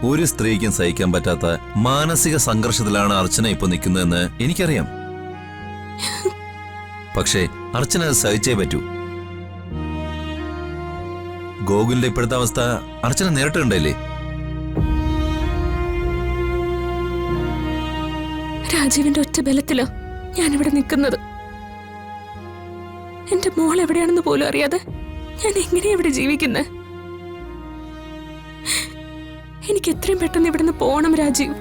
ഒരു സ്ത്രീക്കും സഹിക്കാൻ പറ്റാത്ത മാനസിക സംഘർഷത്തിലാണ് അർച്ചന ഇപ്പൊ നിൽക്കുന്നതെന്ന് എനിക്കറിയാം. പക്ഷേ അർച്ചന അത് സഹിച്ചേ പറ്റൂ. ഗോകുലിന്റെ ഇപ്പോഴത്തെ അവസ്ഥ അർച്ചന നേരിട്ടുണ്ടല്ലേ? രാജീവിന്റെ ഒറ്റ ബലത്തിലോ ഞാനിവിടെ നിൽക്കുന്നത്. എന്റെ മോൾ എവിടെയാണെന്ന് പോലും അറിയാതെ ഞാൻ എങ്ങനെയാ ഇവിടെ ജീവിക്കുന്നത്? എനിക്ക് എത്രയും പെട്ടെന്ന് ഇവിടുന്ന് പോണം രാജീവ്.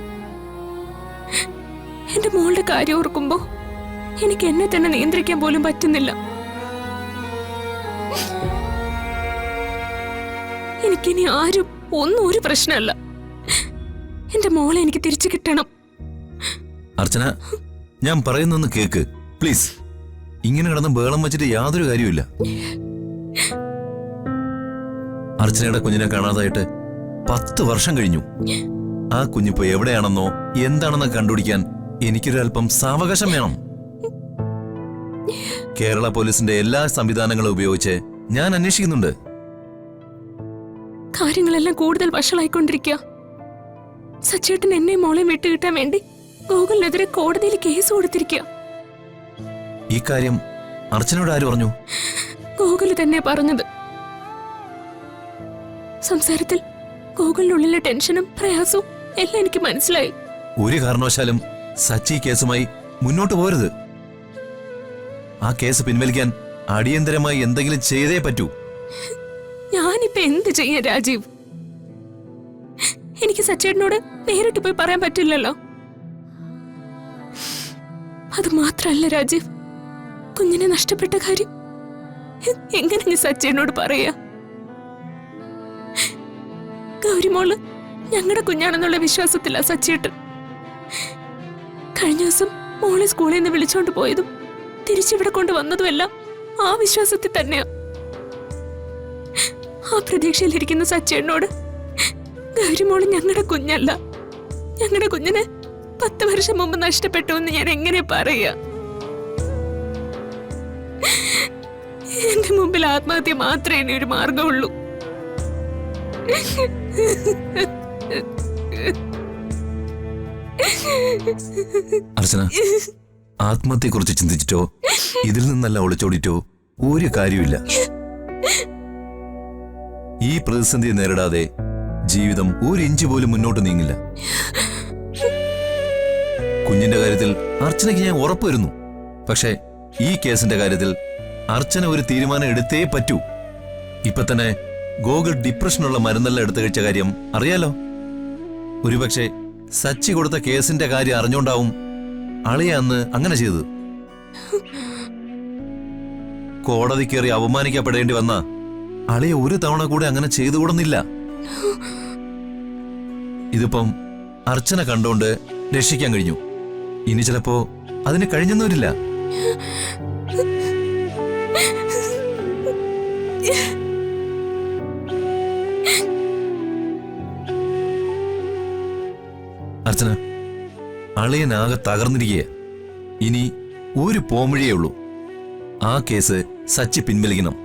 എന്റെ മോളുടെ കാര്യം ഓർക്കുമ്പോ എനിക്ക് എന്നെ തന്നെ നിയന്ത്രിക്കാൻ പോലും പറ്റുന്നില്ല. എനിക്കിനി ആരും ഒന്നും ഒരു പ്രശ്നമല്ല. എന്റെ മോളെ എനിക്ക് തിരിച്ചു കിട്ടണം. അർച്ചന, ഞാൻ പറയുന്നൊന്ന് കേക്ക് പ്ലീസ്. ഇങ്ങനെ കിടന്ന് ബേളം വെച്ചിട്ട് യാതൊരു കാര്യമില്ല. അർച്ചനയുടെ കുഞ്ഞിനെ കാണാതായിട്ട് 10 വർഷം കഴിഞ്ഞു. ആ കുഞ്ഞിപ്പോ എവിടെയാണെന്നോ എന്താണെന്നോ കണ്ടുപിടിക്കാൻ എനിക്കൊരൽപ്പം സാവകാശം വേണം. കേരള പോലീസിന്റെ എല്ലാ സംവിധാനങ്ങളും ഉപയോഗിച്ച് ഞാൻ അന്വേഷിക്കുന്നുണ്ട്. കാര്യങ്ങളെല്ലാം കൂടുതൽ വഷളായിക്കൊണ്ടിരിക്കുക. സച്ചേട്ടൻ എന്നെ മോളെ വിട്ടുകിട്ടാൻ വേണ്ടി ഗോകുലിനെതിരെ കോടതിയിൽ കേസ് കൊടുത്തിരിക്കുക. ഈ കാര്യം അർച്ചനയോട് ആര് പറഞ്ഞു? ഗോകുല് തന്നെ പറഞ്ഞത്. സംസാരത്തിൽ ഗോകുലിനുള്ളിലെ ടെൻഷനും പ്രയാസവും എല്ലാം എനിക്ക് മനസ്സിലായി. ഒരു കാരണവശാലും സച്ചി കേസുമായി മുന്നോട്ട് പോരുത്. ആ കേസ് പിൻവലിക്കാൻ അടിയന്തരമായി എന്തെങ്കിലും ചെയ്തേ പറ്റൂ. ഞാനിപ്പോ എന്ത് ചെയ്യാൻ രാജീവ്? എനിക്ക് സച്ചേട്ടനോട് നേരിട്ട് പോയി പറയാൻ പറ്റില്ലല്ലോ. അത് മാത്രല്ല രാജീവ്, കുഞ്ഞിനെ നഷ്ടപ്പെട്ട കാര്യം എങ്ങനെ ഞാൻ സച്ചേട്ടനോട് പറയാ? ഗൗരിമോള് ഞങ്ങളുടെ കുഞ്ഞാണെന്നുള്ള വിശ്വാസത്തില്ല സച്ചേട്ടൻ. കഴിഞ്ഞ ദിവസം മോളെ സ്കൂളിൽ നിന്ന് വിളിച്ചോണ്ട് പോയതും തിരിച്ചിവിടെ കൊണ്ടുവന്നതുമെല്ലാം ആ വിശ്വാസത്തിൽ തന്നെയാ. ആ പ്രതീക്ഷയിലിരിക്കുന്ന സച്ചേട്ടനോട് ഗൗരിമോള് ഞങ്ങളുടെ കുഞ്ഞല്ല, ഞങ്ങളുടെ കുഞ്ഞിനെ 10 വർഷം മുമ്പ് നഷ്ടപ്പെട്ടു എന്ന് ഞാൻ എങ്ങനെ പറയാ? എന്റെ മുമ്പിൽ ആത്മഹത്യ മാത്രമേ ഇനി ഒരു മാർഗമുള്ളൂ. അർച്ചന, ആത്മഹത്യയെക്കുറിച്ച് ചിന്തിച്ചിട്ടോ ഇതിൽ നിന്നല്ല ഒളിച്ചോടിട്ടോ ഒരു കാര്യമില്ല. ഈ പ്രതിസന്ധി നേരിടാതെ ജീവിതം ഒരു ഇഞ്ച് പോലും മുന്നോട്ട് നീങ്ങില്ല. കുഞ്ഞിന്റെ കാര്യത്തിൽ അർച്ചനയ്ക്ക് ഞാൻ ഉറപ്പുവരുന്നു. പക്ഷേ ഈ കേസിന്റെ കാര്യത്തിൽ അർച്ചന ഒരു തീരുമാനം എടുത്തേ പറ്റൂ. ഇപ്പൊ തന്നെ ഗോകുൽ ഡിപ്രഷനുള്ള മരുന്നെല്ലാം എടുത്തു കഴിച്ച കാര്യം അറിയാലോ. ഒരുപക്ഷെ സച്ചി കൊടുത്ത കേസിന്റെ കാര്യം അറിഞ്ഞോണ്ടാവും അളിയ അന്ന് അങ്ങനെ ചെയ്തത്. കോടതി കയറി അവമാനിക്കപ്പെടേണ്ടി വന്ന അളിയ ഒരു തവണ കൂടെ അങ്ങനെ ചെയ്തുകൂടുന്നില്ല. ഇതിപ്പം അർച്ചന കണ്ടോണ്ട് രക്ഷിക്കാൻ കഴിഞ്ഞു. ഇനി ചിലപ്പോ അതിന് കഴിഞ്ഞെന്നവരില്ല. അർച്ചന, അളിയനാകെ തകർന്നിരിക്കുക. ഇനി ഒരു പോംവഴിയേ ഉള്ളൂ. ആ കേസ് സച്ചി പിൻവലിക്കണം.